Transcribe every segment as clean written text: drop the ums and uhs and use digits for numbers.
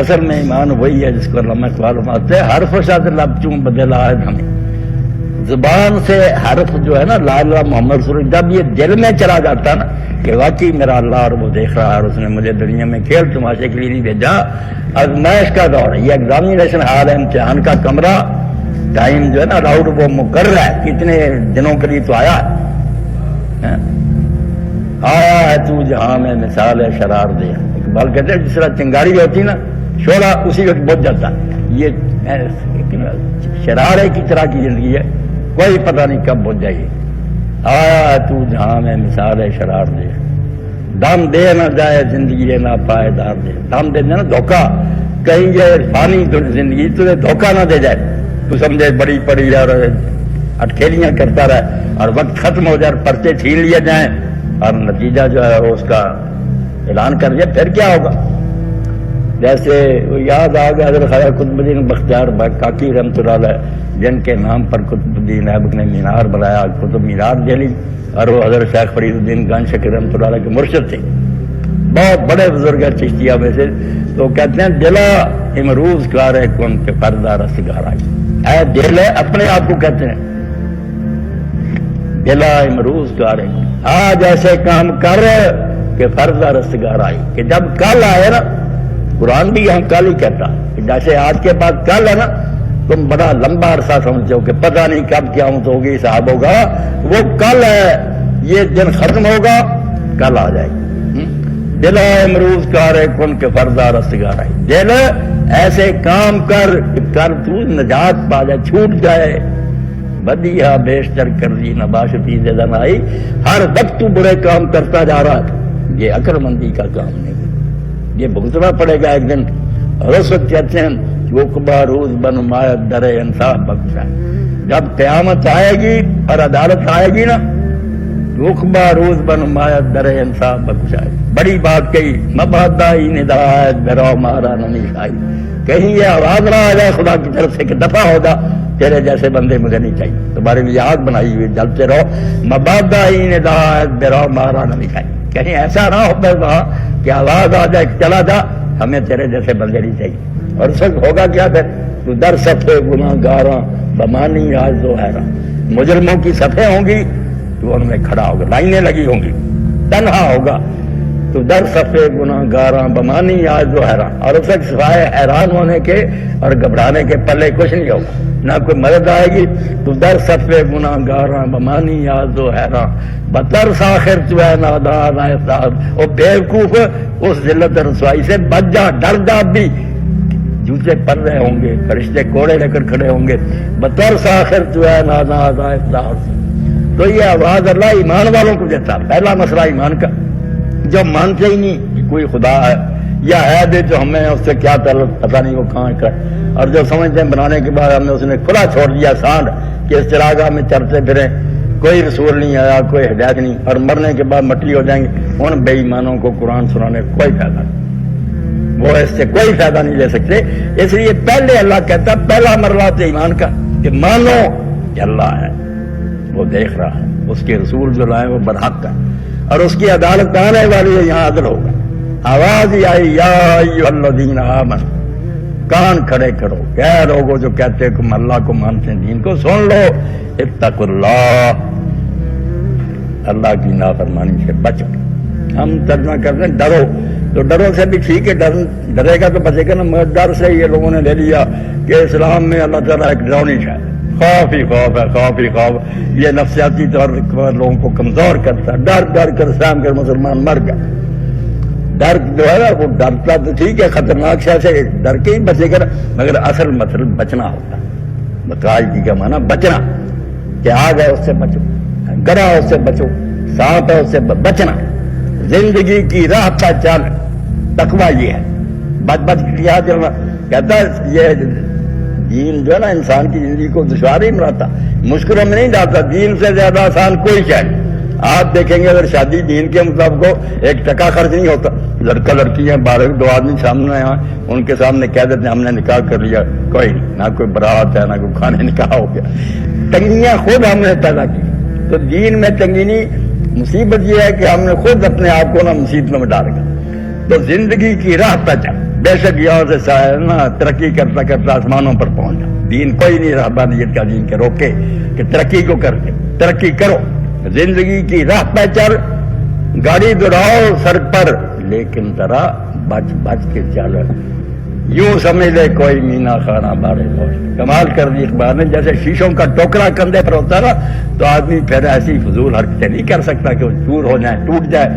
اصل میں ایمان وہی ہے جس کو علامہ اقبال فرماتے ہیں حرف شاد لب چوں بدلا ہے ہمیں. زبان سے حرف جو ہے نا لا الہ محمد رسول اللہ، جب یہ دل میں چلا جاتا نا کہ واقعی میرا اللہ اور وہ دیکھ رہا ہے اور اس نے مجھے دنیا میں کھیل تماشے کے لیے نہیں بھیجا، آزمائش کا دور ہے، یہ ایگزامینیشن ہال ہے، امتحان کا کمرہ، ٹائم جو ہے نا راؤٹ وہ مقرر ہے، کتنے دنوں کے لیے تو آیا ہے. آیا ہے تو جہاں میں مثال ہے شرار دیا. اقبال کہتے ہیں جس طرح چنگاری ہوتی نا شعلہ اسی وقت بجھ جاتا ہے، یہ شرارے کی طرح کی زندگی ہے، کوئی پتہ نہیں کب بجھ جائے گی. آیا ہے تو جہاں میں مثال ہے شرار دے، دم دے نہ جائے زندگی نہ پائیدار دے. دم دے نا دھوکہ، کہیں یہ فانی زندگی تجھے دھوکہ نہ دے جائے، تو سمجھے بڑی پڑی اور اٹکھیلیاں کرتا رہے اور وقت ختم ہو جائے، پرچے چھین لیے جائیں اور نتیجہ جو ہے اس کا اعلان کر دیا، پھر کیا ہوگا. جیسے یاد آ گیا حضرت خواجہ قطب الدین بختیار کاکی رحمۃ اللہ علیہ، جن کے نام پر قطب الدین ایبک نے مینار بنایا، قطب مینار دہلی، اور وہ حضرت شیخ فرید الدین گنج شکر رحمۃ اللہ علیہ کے مرشد تھے، بہت بڑے بزرگ ہیں چشتیہ میں سے. تو کہتے ہیں دلا امروز کارے کن کے پردہ رستگار آئی. اے دل ہے اپنے آپ کو کہتے ہیں دلا امروز کارے، آج ایسے کام کر کہ پردہ رستگار آئی. کہ جب کل آئے نا، قرآن بھی یہاں کل ہی کہتا کہ جیسے آج کے بعد کل ہے نا، تم بڑا لمبا عرصہ سمجھو کہ پتہ نہیں کب قیامت ہوگی، حساب ہوگا، وہ کل ہے، یہ دن ختم ہوگا، کل آ جائے گی. دل امروز کارے کن کے پردہ رستگار آئی. دل ایسے کام کر تو نجات پا جائے، چھوٹ جائے. بدیہا بیشتر کر دی نباشتی زدن آئی. ہر وقت تو برے کام کرتا جا رہا ہے، یہ عقل مندی کا کام نہیں، یہ بھگتنا پڑے گا ایک دن. اور اس وقت کہتے ہیں وقبہ روز بن مایت در انصاف بخشا. جب قیامت آئے گی اور عدالت آئے گی نا، وقبہ روز بن مایت در انصاف بخشا. بڑی بات کہی، مبادائی ندایت برو مارا ننی آئی. کہیں یہ آواز نہ آ جائے خدا کی طرف سے کہ دفع ہو جا، تیرے جیسے بندے مجھے نہیں چاہیے، تمہارے لیے آگ بنائی ہوئی، جلتے رہو. مبادائی ندایت برو مارا ننی آئی. کہیں ایسا نہ ہو وہاں کہ آواز آ جائے چلا جا، ہمیں تیرے جیسے بندے نہیں چاہیے. اور اس وقت ہوگا کیا پھر؟ تو در صفحے گناہ گاراں بمانی آج و حیراں. مجرموں کی صفحے ہوں گی تو ان میں کھڑا ہوگا، لائنیں لگی ہوں گی، تنہا ہوگا تو در صفحے گناہ گاراں بمانی آج و حیراں. اور اس وقت سوائے حیران ہونے کے اور گھبرانے کے پلے کچھ نہیں ہوگا، نہ کوئی مدد آئے گی. تو در صفحے گناہ گاراں بمانی آج و حیراں بطر ساخر تو ہے نادان ہے صاحب. وہ بیوقوف اس ذلت رسوائی سے بچ جا، ڈر جا. بھی جوتے پڑ رہے ہوں گے، فرشتے کوڑے لے کر کھڑے ہوں گے، بطر ساخر تو ہے نادان ہے صاحب. تو یہ آواز اللہ ایمان والوں کو دیتا. پہلا مسئلہ ایمان کا، جو مانتے ہی نہیں کہ کوئی خدا ہے یا ہے دے جو ہمیں اس سے کیا تعلق پتہ نہیں وہ کہاں کا، اور جو سمجھتے ہیں بنانے کے بعد ہم نے اس نے کھلا چھوڑ دیا سانڈ کہ اس چراگاہ میں چرتے پھریں، کوئی رسول نہیں آیا، کوئی ہدایت نہیں، اور مرنے کے بعد مٹی ہو جائیں گے. ان بے ایمانوں کو قرآن سنانے کوئی فائدہ نہیں، وہ اس سے کوئی فائدہ نہیں لے سکتے. اس لیے پہلے اللہ کہتا پہلا مرلہ تو ایمان کا کہ مانو کہ اللہ ہے، وہ دیکھ رہا ہے، اس کے رسول جو لائے وہ برحق ہے، اور اس کی عدالت آنے والی ہے، یہاں عدل ہوگا. آواز ہی آئی یا ایھا الذین آمنوا، کان کھڑے کرو کہ لوگوں جو کہتے ہیں کہ ہم اللہ کو مانتے ہیں، دین کو سن لو. اتقوا اللہ، اللہ کی نافرمانی سے بچو. ہم ترجمہ کرتے ہیں ڈرو، تو ڈرو سے بھی ٹھیک ہے، ڈرے گا تو بچے گا نا. مگر ڈر سے یہ لوگوں نے لے لیا کہ اسلام میں اللہ تعالیٰ ایک ڈراؤنی ہے، خوف ہی خوف ہے، خوف ہی خوف. یہ نفسیاتی طور پر لوگوں کو کمزور کرتا ہے. ڈر ڈر کر اسلام کے مسلمان مر گئے. ڈر جو ہے نا وہ ڈرتا تو ٹھیک ہے، خطرناک شے سے ڈر کے ہی بچے گا، مگر اصل مطلب بچنا ہوتا ہے. متعاجی کا معنی بچنا، کہ آ گئے اس سے بچو، گڑا اس سے بچو، سانپ ہے اس سے بچنا. زندگی کی راہ پر چل، تقویٰ یہ ہے، بچ بچ کیا چلنا. کہتا ہے یہ دین جو ہے نا انسان کی زندگی کو دشواری میں لاتا، مشکلوں میں نہیں ڈالتا. دین سے زیادہ آسان کوئی شے نہیں. آپ دیکھیں گے اگر شادی دین کے مطابق ہو، 1 ٹکا خرچ نہیں ہوتا. لڑکا لڑکی ہیں، 2 آدمی سامنے ہیں، ان کے سامنے کہہ دیتے ہیں ہم نے نکاح کر لیا، کوئی نہیں، نہ کوئی برات ہے، نہ کوئی کھانے نکاح ہو گیا. تنگیاں خود ہم نے پیدا کی. تو دین میں تنگی نہیں، مصیبت یہ ہے کہ ہم نے خود اپنے آپ کو نا مصیبت میں ڈال گیا. تو زندگی کی راہ پر چل، بے شک یہاں سے ترقی کرتا کرتا آسمانوں پر پہنچ جاؤ. دین کوئی نہیں رہبانیت کا دین کے روکے کہ ترقی کو کر کے ترقی کرو. زندگی کی راہ پہ چل, گاڑی دوڑاؤ سر پر, لیکن ذرا بچ بچ کے چل. یوں سمجھ لے کوئی مینا خانہ بارے گوشت. کمال کر دی اخبار نے, جیسے شیشوں کا ٹوکرا کندھے پر ہوتا نا تو آدمی پھر ایسی فضول حرکتیں نہیں کر سکتا کہ وہ چور ہو جائے, ٹوٹ جائے.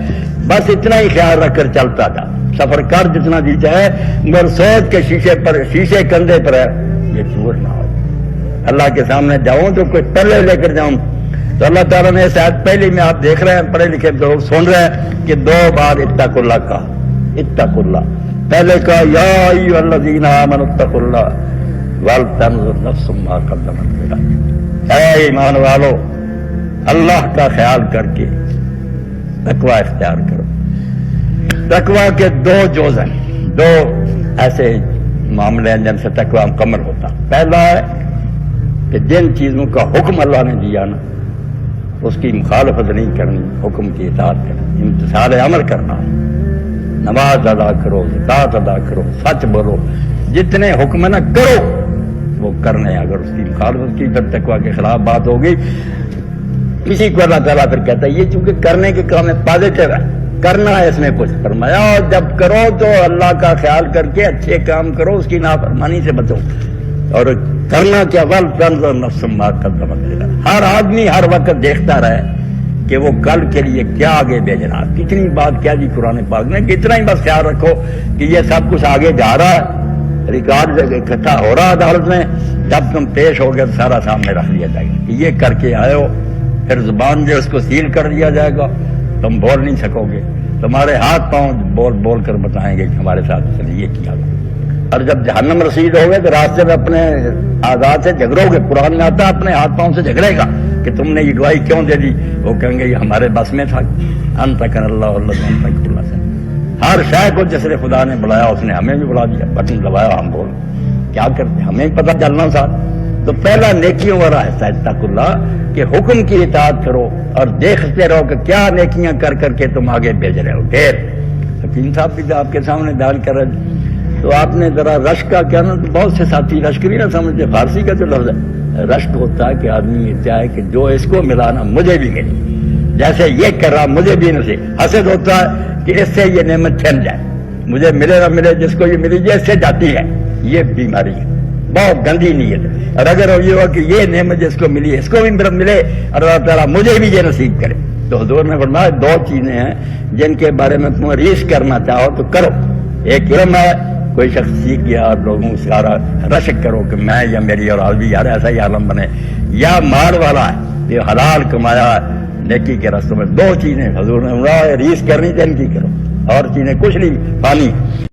بس اتنا ہی خیال رکھ کر چلتا تھا. سفر کر جتنا دی جائے مگر سوچ کے شیشے کندھے پر ہے یہ چور نہ ہو. اللہ کے سامنے جاؤں تو کوئی پلے لے کر جاؤں. تو اللہ تعالیٰ نے شاید پہلی میں آپ دیکھ رہے ہیں, پڑھے لکھے لوگ سن رہے ہیں کہ 2 بار اتقوا اللہ کہا. اتقوا اللہ پہلے کہا یا ایھا الذین آمنوا اتقوا اللہ ولتنظر نفس ما قدمت لغد. اے ایمان والو, اللہ کا خیال کر کے تقوی اختیار کرو. تقوی کے 2 جوز ہیں, 2 ایسے معاملے ہیں جن سے تقوی مکمل ہوتا. پہلا ہے کہ جن چیزوں کا حکم اللہ نے دیا نا اس کی مخالفت نہیں کرنی, حکم کی اطاعت کرنی, امتثال عمل کرنا. نماز ادا کرو, زکات ادا کرو, سچ بولو, جتنے حکم ہے نا کرو وہ کرنے. اگر اس کی مخالفت کی پھر تقوی کے خلاف بات ہوگی. کسی کو اللہ تعالیٰ پھر کہتا ہے یہ چونکہ کرنے کے کام میں پازیٹو ہے, کرنا ہے اس میں کچھ فرمایا, اور جب کرو تو اللہ کا خیال کر کے اچھے کام کرو, اس کی نافرمانی سے بچو. اور کرنا کیا, ولتنظر نفس ما قدمت لغد. ہر آدمی ہر وقت دیکھتا رہے کہ وہ کل کے لیے کیا آگے بھیجنا. کتنی بات کیا جی قرآن پاک نے, کتنا ہی بس خیال رکھو کہ یہ سب کچھ آگے جا رہا ہے, ریکارڈ اکٹھا ہو رہا عدالت میں, جب تم پیش ہو گئے سارا سامنے رکھ دیا جائے گا کہ یہ کر کے آئے ہو. پھر زبان جو اس کو سیل کر دیا جائے گا, تم بول نہیں سکو گے. تمہارے ہاتھ پاؤں بول بول کر بتائیں گے کہ ہمارے ساتھ اس نے یہ کیا. اور جب جہنم رسید ہوگے تو راستے میں اپنے آزاد سے جھگڑو گے. قرآن میں آتا اپنے ہاتھ پاؤں سے جھگڑے گا کہ تم نے یہ گواہی کیوں دے دی. وہ کہیں گے یہ ہمارے بس میں تھا. انتقن اللہ اللہ سے ہر شے کو جس نے خدا نے بلایا اس نے ہمیں بھی بلا دیا. بٹن دبایا, ہم بول کیا کرتے, ہمیں پتہ چلنا ساتھ. تو پہلا نیکیوں والا ہے اتقوا اللہ کہ حکم کی اطاعت کرو اور دیکھتے رہو کہ کیا نیکیاں کر کر کے تم آگے بھیج رہے ہو. ڈھیر حکیم صاحب بھی آپ کے سامنے بیان کر رہے تو آپ نے ذرا رشک کا کیا نا, تو بہت سے ساتھی رشک بھی نہ سمجھتے. فارسی کا جو لفظ ہے رشک ہوتا ہے کہ آدمی یہ چاہے کہ جو اس کو ملا نا مجھے بھی ملی, جیسے یہ کر رہا مجھے بھی نصیب. حسد ہوتا ہے کہ اس سے یہ نعمت چھن جائے, مجھے ملے نہ ملے, جس کو یہ ملی یہ اس سے جاتی ہے. یہ بیماری ہے, بہت گندی نیت ہے. اور اگر یہ ہوا کہ یہ نعمت جس کو ملی اس کو بھی ملے اور اللہ تعالیٰ مجھے بھی یہ نصیب کرے. تو حضور نے فرمایا 2 چیزیں ہیں جن کے بارے میں تم ریس کرنا چاہو تو کرو. ایک علم ہے, کوئی شخص سیکھ گیا اور لوگوں سے سارا رشک کرو کہ میں یا میری اولاد بھی یار ایسا ہی عالم بنے. یا مال والا ہے یہ حلال کمایا نیکی کے رستوں میں. 2 چیزیں حضور نے ریس کرنی تو ان کی کرو, اور چیزیں کچھ نہیں. پانی